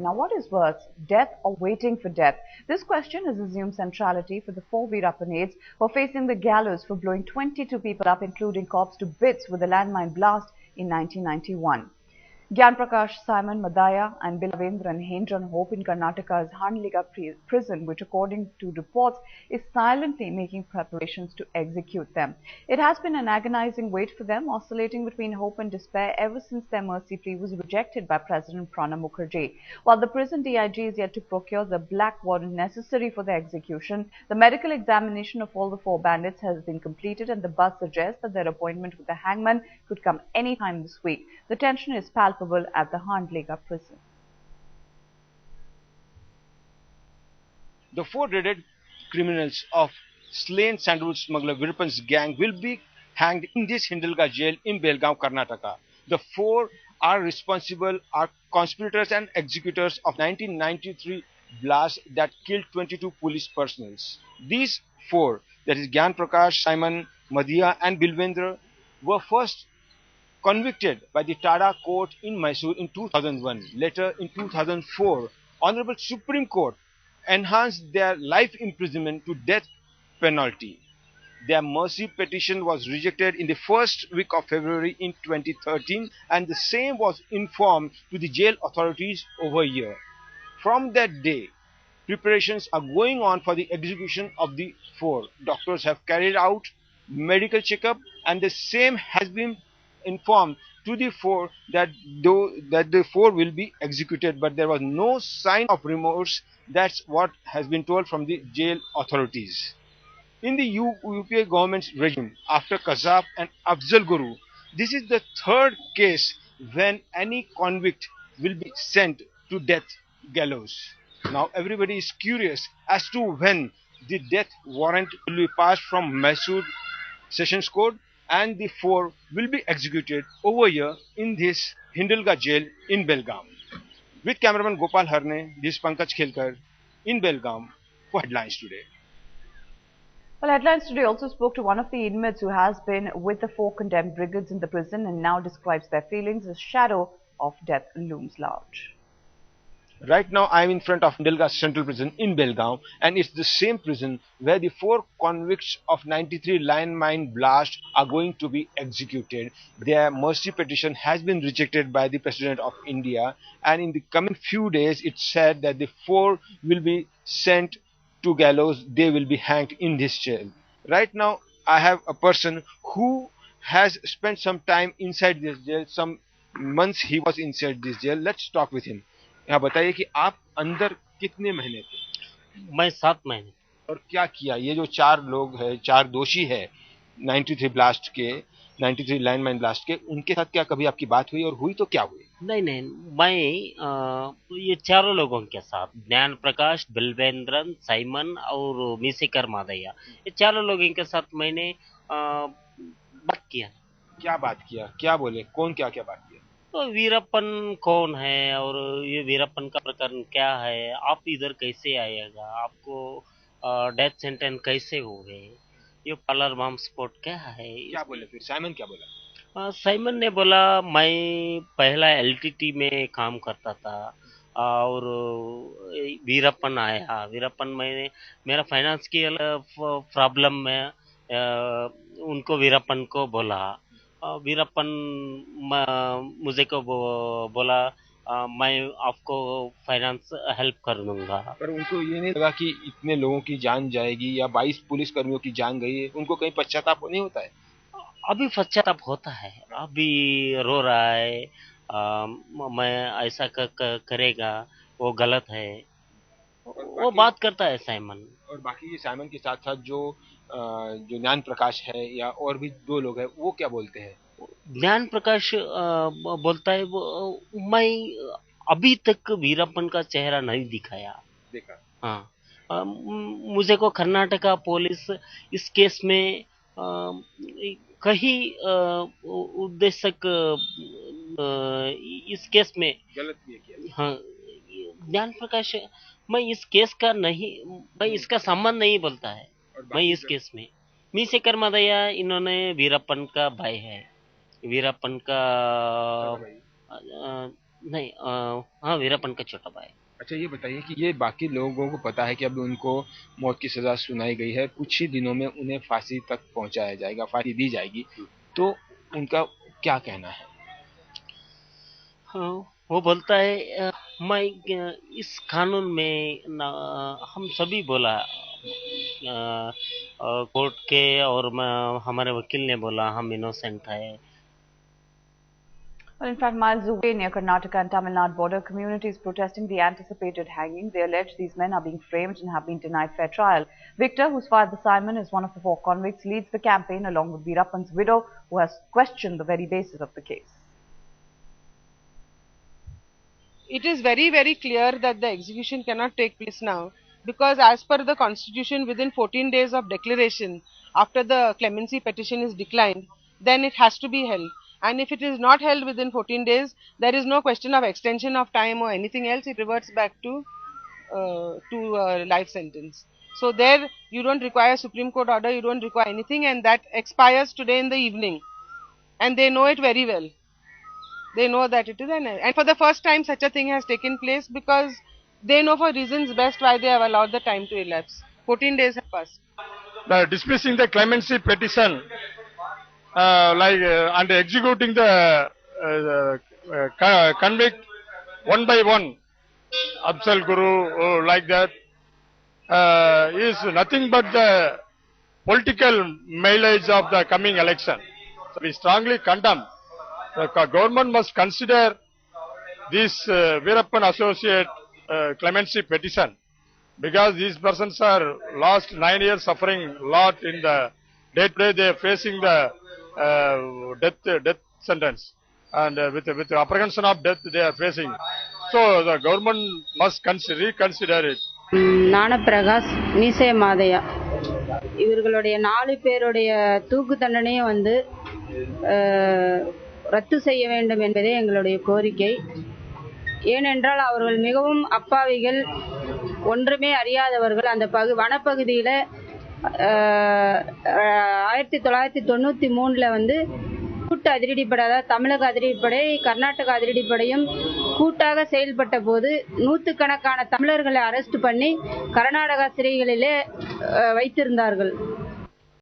Now, what is worse, death or waiting for death? This question has assumed centrality for the four Veerappanades who are facing the gallows for blowing 22 people up, including cops, to bits with a landmine blast in 1991. Gyan Prakash, Simon, Madaya and Bilavendran hinge on hope in Karnataka's Handliga prison, which according to reports is silently making preparations to execute them. It has been an agonizing wait for them, oscillating between hope and despair ever since their mercy plea was rejected by President Pranab Mukherjee. While the prison DIG is yet to procure the black warrant necessary for their execution, the medical examination of all the four bandits has been completed and the buzz suggests that their appointment with the hangman could come any time this week. The tension is palpable at the Handliga prison. The four dreaded criminals of slain sandalwood smuggler Veerappan's gang will be hanged in this Hindalga jail in Belgaum, Karnataka. The four are conspirators and executors of 1993 blast that killed 22 police personnel. These four, that is Gyan Prakash, Simon, Madhya and Bilvendra, were first convicted by the Tada court in Mysore in 2001. Later, in 2004, Honorable Supreme Court enhanced their life imprisonment to death penalty. Their mercy petition was rejected in the first week of February in 2013 and the same was informed to the jail authorities over a year. From that day, preparations are going on for the execution of the four. Doctors have carried out medical checkup and the same has been informed to the four that the four will be executed, but there was no sign of remorse. That's what has been told from the jail authorities. In the UPA government's regime, after Kazaf and Afzal Guru, this is the third case when any convict will be sent to death gallows. Now everybody is curious as to when the death warrant will be passed from Mysore Sessions Court and the four will be executed over here in this Hindalga jail in Belgaum. With cameraman Gopal Harne, this is Pankaj Khelkar in Belgaum for Headlines Today. Well, Headlines Today also spoke to one of the inmates who has been with the four condemned brigades in the prison and now describes their feelings as shadow of death looms large. Right now I am in front of Hindalga Central Prison in Belgaum and it's the same prison where the four convicts of 93 landmine blast are going to be executed. Their mercy petition has been rejected by the President of India and in the coming few days it's said that the four will be sent to gallows. They will be hanged in this jail. Right now I have a person who has spent some time inside this jail. Some months he was inside this jail. Let's talk with him. यहाँ बताइए कि आप अंदर कितने महीने थे? मैं 7 महीने। और क्या किया? ये जो चार लोग हैं, चार दोषी है 93 ब्लास्ट के, 93 लैंडमाइन ब्लास्ट के, उनके साथ क्या कभी आपकी बात हुई और हुई तो क्या हुई? नहीं नहीं, मैं ये चारों लोगों के साथ ज्ञान प्रकाश, बिल्वेंद्रन, साइमन और मिसिकर मादया, ये चारों लोगों के साथ मैंने बात किया। क्या बात किया? क्या बोले? कौन क्या क्या बात किया? तो वीरप्पन कौन है और ये वीरप्पन का प्रकरण क्या है, आप इधर कैसे आएगा, आपको डेथ सेंटेंस कैसे हो गए, ये पार्लर बम स्पॉट क्या है? क्या बोले फिर? साइमन क्या बोला? साइमन ने बोला मैं पहला एलटीटी में काम करता था और वीरप्पन आया। वीरप्पन मैंने मेरा फाइनेंस की प्रॉब्लम में उनको वीरप्पन को बोला। वीरप्पन मुझे को बोला मैं आपको फाइनेंस हेल्प कर दूंगा। पर उनको ये नहीं लगा कि इतने लोगों की जान जाएगी या 22 पुलिस कर्मियों की जान गई है? उनको कहीं पश्चाताप नहीं होता है? अभी पश्चाताप होता है, अभी रो रहा है। मैं ऐसा करेगा वो गलत है, वो बात करता है साइमन। और बाकी ये साइमन के साथ साथ जो ज्ञान प्रकाश है या और भी दो लोग हैं, वो क्या बोलते हैं? ज्ञान प्रकाश बोलता है मैं अभी तक वीरप्पन का चेहरा नहीं दिखाया। देखा? हाँ, मुझे को कर्नाटका पुलिस इस केस में कहीं उद्देश्यक इस केस में गलत भी किया। हाँ, ज्ञान प्रकाश मैं इस केस का नहीं, मैं इसका संबंध नहीं बोलता है। मैं इस केस में मिसिकर मादया इन्होंने वीरप्पन का भाई है, वीरप्पन का नहीं, हाँ, वीरप्पन का छोटा भाई। अच्छा, ये बताइए कि ये बाकी लोगों को पता है कि अब उनको मौत की सजा सुनाई गई है, कुछ ही दिनों में उन्हें फांसी तक पहुंचाया जाएगा, फांसी दी जाएगी, तो उनका क्या कहना है? हाँ, वो बोलता है मैं इस कानून में हम सभी बोला, कोर्ट के और हमारे वकील ने बोला हम इनोसेंट है। Well, in fact, miles away near Karnataka and Tamil Nadu border, communities protesting the anticipated hanging. They allege these men are being framed and have been denied fair trial. Victor, whose father Simon is one of the 4 convicts, leads the campaign along with Veerappan's widow, who has questioned the very basis of the case. It is very, very clear that the execution cannot take place now, because as per the constitution, within 14 days of declaration, after the clemency petition is declined, then it has to be held. And if it is not held within 14 days, there is no question of extension of time or anything else. It reverts back to life sentence. So there you don't require Supreme Court order, you don't require anything, and that expires today in the evening. And they know it very well. They know that it is and for the first time such a thing has taken place, because they know for reasons best why they have allowed the time to elapse. 14 days have passed. Dismissing the clemency petition, and executing the convict one by one, Absal Guru, like that, is nothing but the political mileage of the coming election. So we strongly condemn. The government must consider this Veerappan associate clemency petition, because these persons are last 9 years suffering a lot in the day-to-day. They are facing the death sentence, and with the apprehension of death they are facing. So the government must reconsider it. Gnanaprakash மீசை மாதையா இவர்களுடைய 4 பேருடைய தூக்கு தண்டனையை ரத்து செய்ய வேண்டும் என்பதே எங்களுடைய கோரிக்கை. ஏனென்றால் அவர்கள் மிகவும் அப்பாவிகள், ஒன்றுமே அறியாதவர்கள். அந்த வனப்பகுதியில் 1993 கூட்டு அதிரடிப்படை, அதாவது தமிழக அதிரடிப்படை கர்நாடக அதிரடிப்படையும் கூட்டாக செயல்பட்ட போது நூற்றுக்கணக்கான தமிழர்களை அரெஸ்ட் பண்ணி கர்நாடகா சிறைகளிலே வைத்திருந்தார்கள்.